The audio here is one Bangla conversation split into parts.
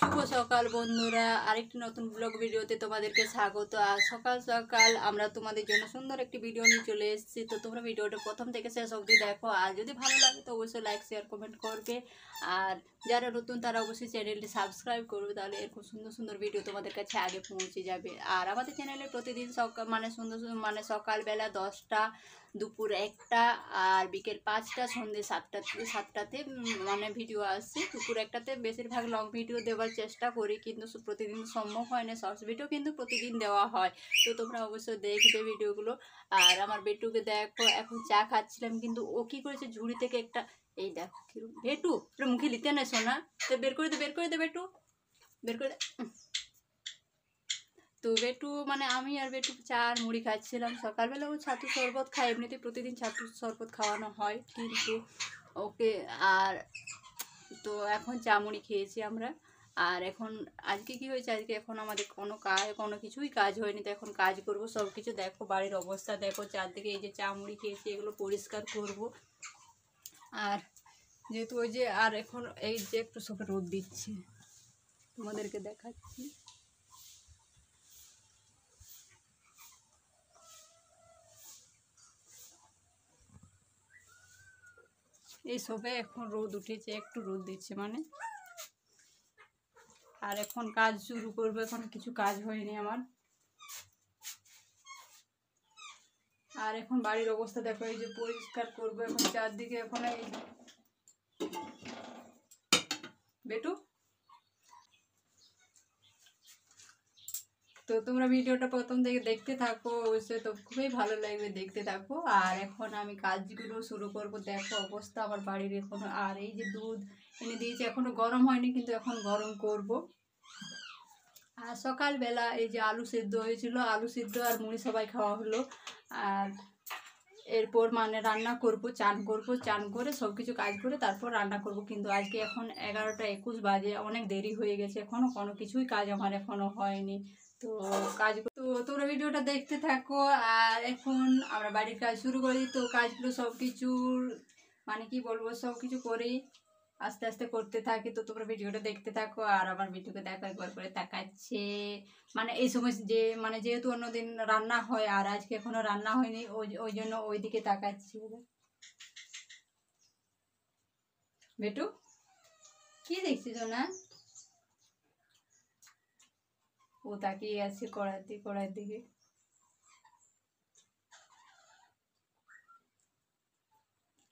শুভ সকাল বন্ধুরা, আরেকটি নতুন ব্লগ ভিডিওতে তোমাদেরকে স্বাগত। আর সকাল সকাল আমরা তোমাদের জন্য সুন্দর একটি ভিডিও নিয়ে চলে এসেছি। তো তোমরা ভিডিওটা প্রথম থেকে শেষ অবধি দেখো, আর যদি ভালো লাগে তো অবশ্যই লাইক শেয়ার কমেন্ট করবে। আর যারা নতুন তারা অবশ্যই চ্যানেলটি সাবস্ক্রাইব করবে, তাহলে এরকম সুন্দর সুন্দর ভিডিও তোমাদের কাছে আগে পৌঁছে যাবে। আর আমাদের চ্যানেলে প্রতিদিন সকাল সকালবেলা 10টা, দুপুর 1টা, আর বিকেল 5টা, সন্ধ্যে 7টাতে ভিডিও আসছে। দুপুর 1টাতে বেশিরভাগ লং ভিডিও দেওয়ার চেষ্টা করি, কিন্তু প্রতিদিন সম্ভব হয় না। শর্টস ভিডিও কিন্তু প্রতিদিন দেওয়া হয়, তো তোমরা অবশ্যই দেখবে ভিডিওগুলো। আর আমার বেটুকে দেখো, এখন চা খাচ্ছিলাম, কিন্তু ও কি করেছে, ঝুড়ি থেকে একটা, এই দেখো কিরকম, বেটু মুখে নিতে না শোনা, তো বের করে দে বেটু, বের করে দে। তো বেটু আমি আর বেটু চা আর মুড়ি খাচ্ছিলাম। সকালবেলা ও ছাতু শরবত খায়, এমনিতে প্রতিদিন ছাতু শরবত খাওয়ানো হয়, কিন্তু ওকে আর তো এখন চা মুড়ি খেয়েছি আমরা। আর এখন আজকে কি হয়েছে, আজকে এখন আমাদের কোনো কিছুই কাজ হয়নি, তো এখন কাজ করব সব কিছু। দেখো বাড়ির অবস্থা দেখো, চারদিকে এই যে চা মুড়ি খেয়েছি, এগুলো পরিষ্কার করব। আর যেহেতু ওই যে, আর এখন এই যে একটু সবে রোদ দিচ্ছে, তোমাদেরকে দেখাচ্ছি। এই সবে এখন রোদ উঠেছে, একটু রোদ দিচ্ছে আর এখন কাজ শুরু করবো। এখন কিছু কাজ হয়নি আমার। আর এখন বাড়ির অবস্থা দেখো, এই যে পরিষ্কার করবো এখন চারদিকে। এখন এই বেটু, তো তোমরা ভিডিওটা প্রথম থেকে দেখতে থাকো, অবশ্যই তো খুবই ভালো লাগবে, দেখতে থাকো। আর এখন আমি কাজগুলো শুরু করব। দেখো অবস্থা আমার বাড়ির এখনো। আর এই যে দুধ এনে দিয়েছি, এখনো গরম হয়নি, কিন্তু এখন গরম করব। আর সকালবেলা এই যে আলু সিদ্ধ হয়েছিল, আলু সিদ্ধ আর মুড়ি সবাই খাওয়া হলো। আর এরপর রান্না করব, চান করে সব কিছু কাজ করে তারপর রান্না করব। কিন্তু আজকে এখন 11টা 21 বাজে, অনেক দেরি হয়ে গেছে, এখনও কোনো কিছুই কাজ আমার এখনও হয়নি। তো তোমরা ভিডিওটা দেখতে থাকো। আর এখন আমরা বাড়ির কাজ শুরু করি। তো কাজগুলো সব কিছুর কি বলবো, সব কিছু করেই আস্তে আস্তে করতে থাকি। তো তোমরা ভিডিওটা দেখতে থাকো। আর আমার ভিডিওকে দেখো, একবার করে তাকাচ্ছে। এই সময় যে যেহেতু অন্যদিন রান্না হয়, আর আজকে এখনো রান্না হয়নি, ওই জন্য ওইদিকে তাকাচ্ছি। বেটু কি দেখছিস না, ও তাকিয়ে আছে কড়ার দিকে।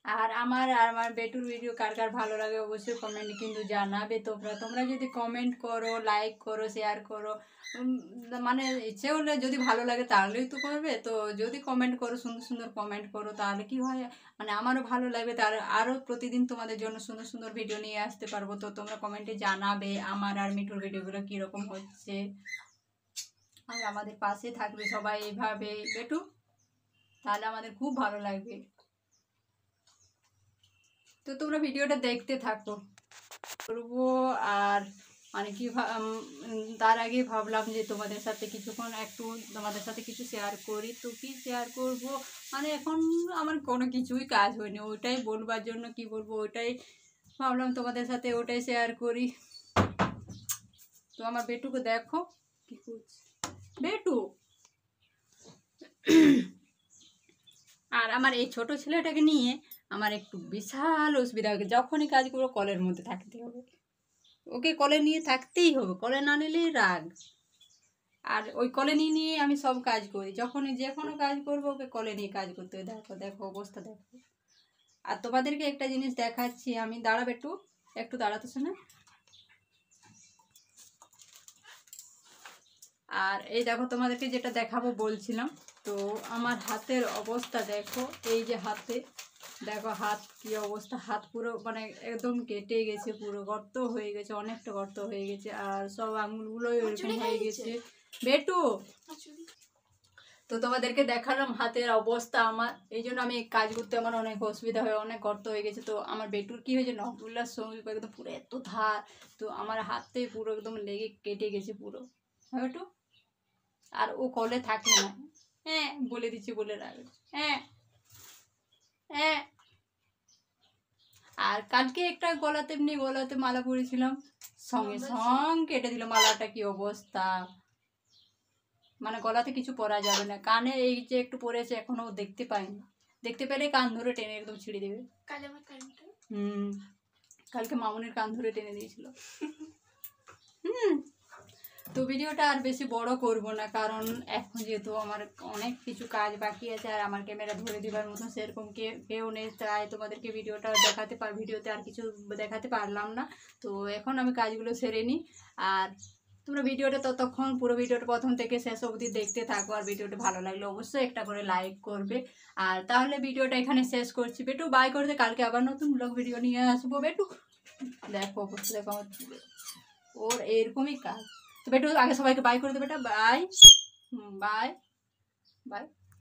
আর আমার বেটুর ভিডিও কার কার ভালো লাগে অবশ্যই কমেন্টে কিন্তু জানাবে। তোমরা যদি কমেন্ট করো, লাইক করো, শেয়ার করো, ইচ্ছে হলে যদি ভালো লাগে তাহলেই তো করবে। তো যদি কমেন্ট করো, সুন্দর সুন্দর কমেন্ট করো, তাহলে কি হয়, আমারও ভালো লাগবে, তার আরও প্রতিদিন তোমাদের জন্য সুন্দর সুন্দর ভিডিও নিয়ে আসতে পারবো। তো তোমরা কমেন্টে জানাবে আমার আর মিঠুর ভিডিওগুলো কীরকম হচ্ছে। আর আমাদের পাশে থাকবে সবাই এইভাবে বেটু, তাহলে আমাদের খুব ভালো লাগবে। তো তোমরা ভিডিওটা দেখতে থাকো করবো। আর কি তার আগে ভাবলাম যে তোমাদের সাথে কিছুক্ষণ একটু তোমাদের সাথে কিছু শেয়ার করি। তো কি শেয়ার করব, এখন আমার কোনো কিছুই কাজ হয়নি, ওইটাই বলবার জন্য কি বলবো, ওইটাই ভাবলাম তোমাদের সাথে ওটাই শেয়ার করি। তো আমার বেটুকে দেখো কি করছে, বেটু। আর আমার এই ছোট ছেলেটাকে নিয়ে আমার একটু বিশাল অসুবিধা হবে, যখনই কাজ করবো কলের মধ্যে থাকতে হবে, ওকে কলে নিয়ে থাকতেই হবে, কলে না নিলেই রাগ। আর ওই কলে নিয়ে আমি সব কাজ করি, যখনই যে কোনো কাজ করবো ওকে কলে নিয়ে কাজ করতে হয়। দেখো অবস্থা দেখো। আর তোমাদেরকে একটা জিনিস দেখাচ্ছি আমি, দাঁড়াবে একটু দাঁড়াতে শোনা। আর এই দেখো তোমাদেরকে যেটা দেখাবো বলছিলাম, তো আমার হাতের অবস্থা দেখো, এই যে হাতে দেখো হাত কি অবস্থা, হাত পুরো একদম কেটে গেছে, পুরো গর্ত হয়ে গেছে, অনেকটা গর্ত হয়ে গেছে। আর সব আঙুলগুলোই এরকম হয়ে গেছে বেটু। তো তোমাদেরকে দেখালাম হাতের অবস্থা আমার, এই জন্য আমি কাজ করতে আমার অনেক অসুবিধা হয়, অনেক গর্ত হয়ে গেছে। তো আমার বেটুর কি হয়েছে, নখগুলার সঙ্গে একদম পুরো এত ধার, তো আমার হাতে পুরো একদম লেগে কেটে গেছে পুরো। হ্যাঁ বেটু, আর ও কলে থাকে না, হ্যাঁ বলে দিচ্ছি, বলে রাখবে, হ্যাঁ হ্যাঁ। আর কালকে একটা গলাতে মালা পরেছিলাম, সঙ্গে সঙ্গে কেটে দিল মালাটা। কি অবস্থা, মানে গলাতে কিছু পরা যাবে না, কানে এই যে একটু পরেছে এখনো দেখতে পাইনি, দেখতে পেলে কান ধরে টেনে একদম ছিঁড়ে দেবে। কালকে মামুনির কান ধরে টেনে দিয়েছিল। তো ভিডিওটা আর বেশি বড় করব না, কারণ এখন যেহেতু আমার অনেক কিছু কাজ বাকি আছে আর আমার ক্যামেরা ধরে দেবার মতো সেরকম কেউ নেই, তাই তোমাদেরকে ভিডিওতে আর কিছু দেখাতে পারলাম না। তো এখন আমি কাজগুলো সেরে নিই, আর তোমরা ভিডিওটা ততক্ষণ পুরো ভিডিওটা প্রথম থেকে শেষ অবধি দেখতে থাকো। আর ভিডিওটা ভালো লাগলে অবশ্যই একটা করে লাইক করবে। আর তাহলে ভিডিওটা এখানে শেষ করছি। বেটু বাই করতে, কালকে আবার নতুন ব্লগ ভিডিও নিয়ে আসবো। বেটু দেখো অবশ্যই, দেখো ওর এরকমই কাজ। তো বেটু আগে সবাইকে বাই করে দেবে, বেটা বাই। Bye bye.